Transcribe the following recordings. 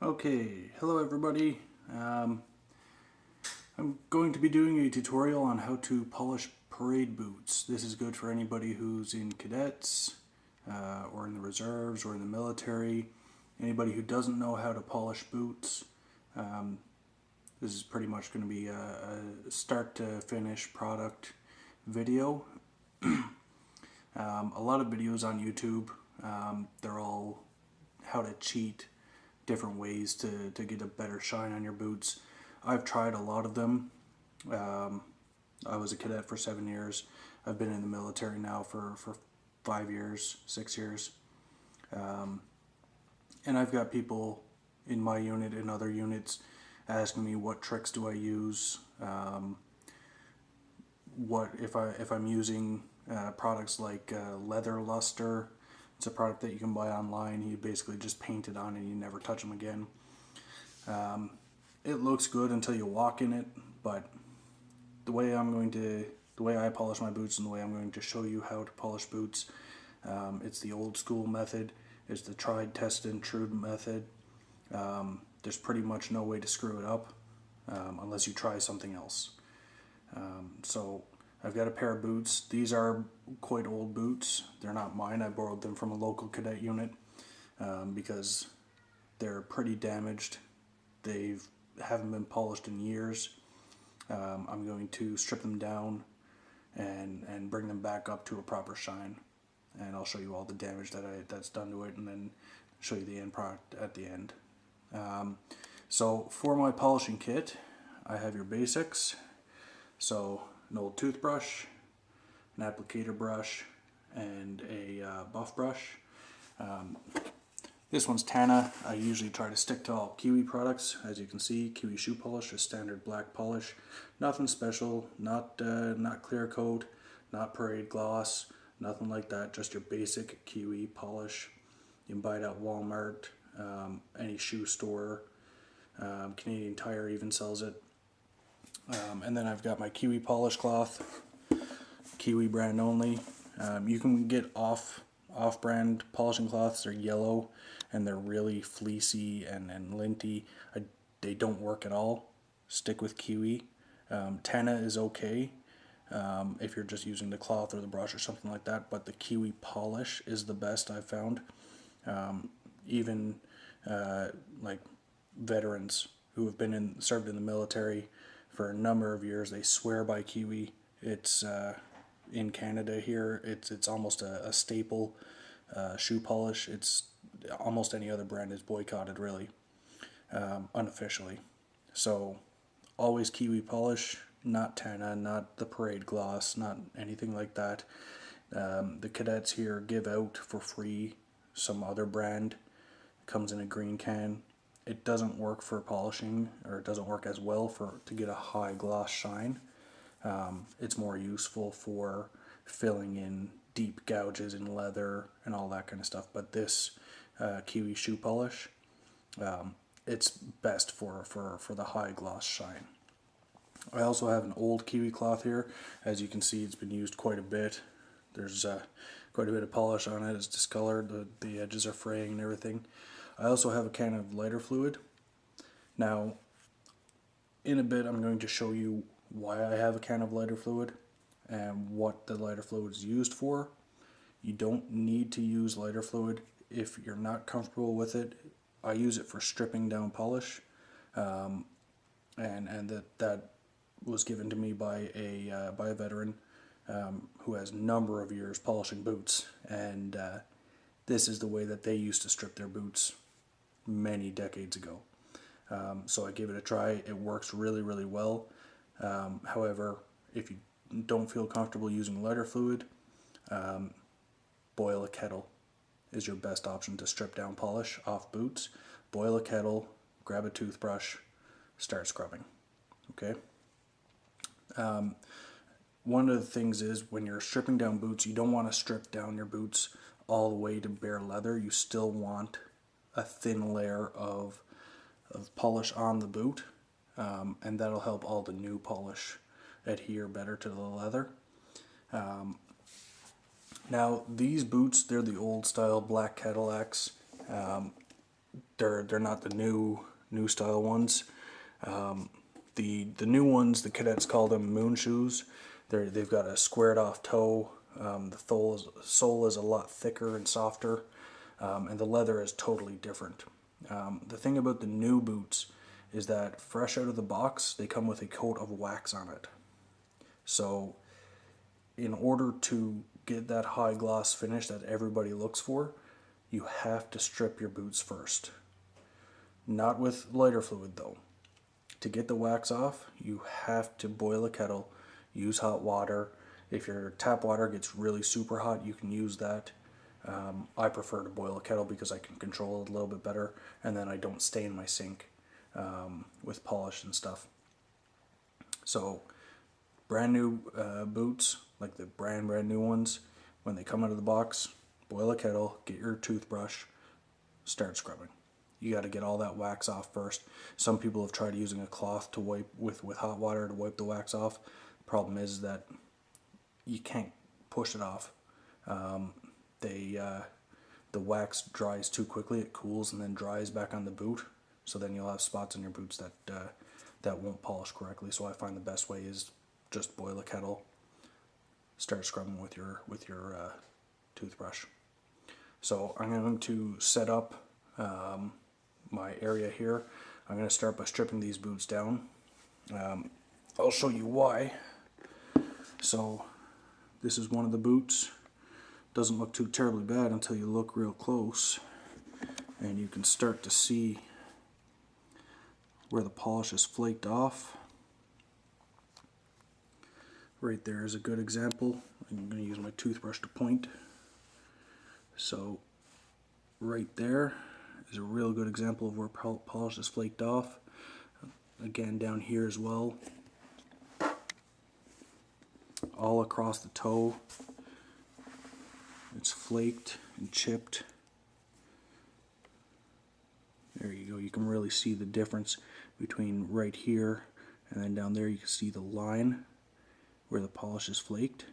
Okay, hello everybody. I'm going to be doing a tutorial on how to polish parade boots. This is good for anybody who's in cadets, or in the reserves, or in the military. Anybody who doesn't know how to polish boots. This is pretty much going to be a start to finish product video. A lot of videos on YouTube. They're all how to cheat different ways to get a better shine on your boots. I've tried a lot of them. I was a cadet for 7 years. I've been in the military now for 5 years, 6 years. And I've got people in my unit and other units asking me what tricks do I use, what if I'm using products like leather luster. It's a product that you can buy online. You basically just paint it on and you never touch them again. It looks good until you walk in it, but the way I polish my boots and the way I'm going to show you how to polish boots, it's the old school method. It's the tried, tested, and true method. There's pretty much no way to screw it up unless you try something else. So I've got a pair of boots. These are quite old boots. They're not mine. I borrowed them from a local cadet unit because they're pretty damaged. They haven't been polished in years. I'm going to strip them down and bring them back up to a proper shine. And I'll show you all the damage that's done to it, and then show you the end product at the end. So for my polishing kit, I have your basics. So an old toothbrush, an applicator brush, and a buff brush. This one's Tana. I usually try to stick to all Kiwi products. As you can see, Kiwi shoe polish, a standard black polish. Nothing special, not clear coat, not parade gloss, nothing like that. Just your basic Kiwi polish. You can buy it at Walmart, any shoe store. Canadian Tire even sells it. And then I've got my Kiwi polish cloth, Kiwi brand only. You can get off-brand polishing cloths. They're yellow and they're really fleecy and linty. They don't work at all. Stick with Kiwi. Tana is okay if you're just using the cloth or the brush or something like that, but the Kiwi polish is the best I've found. Even like veterans who have been served in the military for a number of years, they swear by Kiwi. It's in Canada here. It's almost a staple shoe polish. It's almost any other brand is boycotted, really, unofficially. So always Kiwi polish, not Tana, not the parade gloss, not anything like that. The cadets here give out for free some other brand. It comes in a green can. It doesn't work for polishing, or it doesn't work as well to get a high gloss shine. It's more useful for filling in deep gouges in leather and all that kind of stuff. But this Kiwi shoe polish, it's best for the high gloss shine. I also have an old Kiwi cloth here. As you can see, it's been used quite a bit. There's quite a bit of polish on it. It's discolored. The edges are fraying and everything. I also have a can of lighter fluid. Now, in a bit, I'm going to show you why I have a can of lighter fluid and what the lighter fluid is used for. You don't need to use lighter fluid if you're not comfortable with it. I use it for stripping down polish, and that was given to me by a veteran who has a number of years polishing boots, and this is the way that they used to strip their boots many decades ago. So I gave it a try. It works really, really well. However, if you don't feel comfortable using lighter fluid, boil a kettle is your best option to strip down polish off boots. Boil a kettle, grab a toothbrush, start scrubbing. Okay? One of the things is when you're stripping down boots, you don't want to strip down your boots all the way to bare leather. You still want a thin layer of polish on the boot, and that'll help all the new polish adhere better to the leather. Now these boots, they're the old style black Cadillacs. they're not the new style ones. The new ones, the cadets call them moon shoes. They've got a squared off toe. The sole is a lot thicker and softer, and the leather is totally different. The thing about the new boots is that fresh out of the box, they come with a coat of wax on it. So in order to get that high gloss finish that everybody looks for, you have to strip your boots first. Not with lighter fluid though. To get the wax off, you have to boil a kettle, use hot water. If your tap water gets really super hot, you can use that. I prefer to boil a kettle because I can control it a little bit better, and then I don't stain my sink with polish and stuff. So brand new boots, like the brand new ones, when they come out of the box, boil a kettle, get your toothbrush, start scrubbing. You got to get all that wax off first. Some people have tried using a cloth to wipe with hot water to wipe the wax off. The problem is that you can't push it off. The wax dries too quickly. It cools and then dries back on the boot. So then you'll have spots on your boots that won't polish correctly. So I find the best way is just boil a kettle, start scrubbing with your toothbrush. So I'm going to set up my area here. I'm going to start by stripping these boots down. I'll show you why. So this is one of the boots. Doesn't look too terribly bad until you look real close, and you can start to see where the polish is flaked off. Right there is a good example. I'm going to use my toothbrush to point. So right there is a real good example of where polish is flaked off. Again, down here as well. All across the toe, it's flaked and chipped. There you go. You can really see the difference between right here and then down there. You can see the line where the polish is flaked.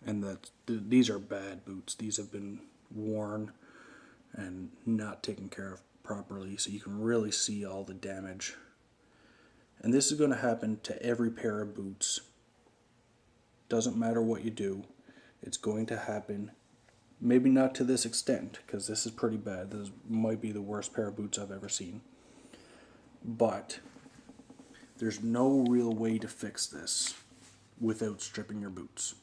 And these are bad boots. These have been worn and not taken care of properly, so you can really see all the damage. And this is going to happen to every pair of boots. Doesn't matter what you do, it's going to happen. Maybe not to this extent, because this is pretty bad. This might be the worst pair of boots I've ever seen. But there's no real way to fix this without stripping your boots.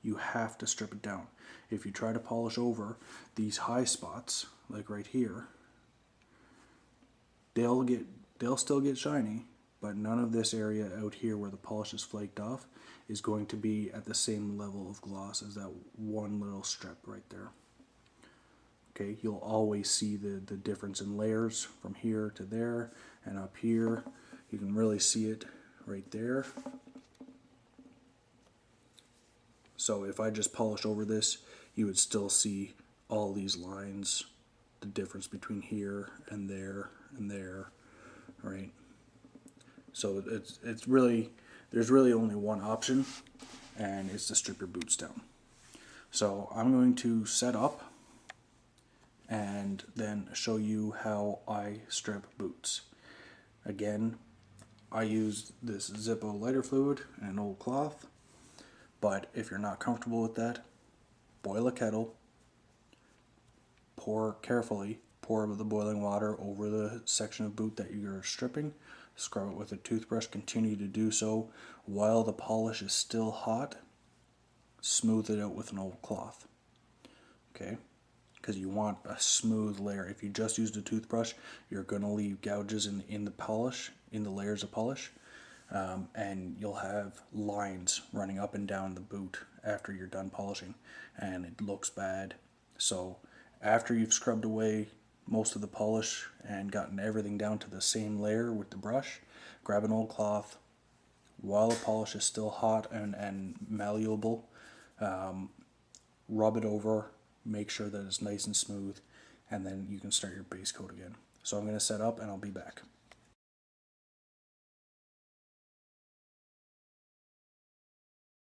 You have to strip it down. If you try to polish over these high spots, like right here, they'll still get shiny, but none of this area out here where the polish is flaked off is going to be at the same level of gloss as that one little strip right there. Okay, you'll always see the difference in layers from here to there and up here. You can really see it right there. So if I just polish over this, you would still see all these lines, the difference between here and there, right? So it's really, there's really only one option, and it's to strip your boots down. So I'm going to set up and then show you how I strip boots. Again, I use this Zippo lighter fluid and an old cloth. But if you're not comfortable with that, boil a kettle, pour the boiling water over the section of boot that you're stripping, scrub it with a toothbrush, continue to do so while the polish is still hot, smooth it out with an old cloth, okay? Because you want a smooth layer. If you just used a toothbrush, you're going to leave gouges in the polish, in the layers of polish. And you'll have lines running up and down the boot after you're done polishing, and it looks bad. So after you've scrubbed away most of the polish and gotten everything down to the same layer with the brush, grab an old cloth while the polish is still hot and malleable, rub it over, make sure that it's nice and smooth, and then you can start your base coat again. So I'm going to set up and I'll be back.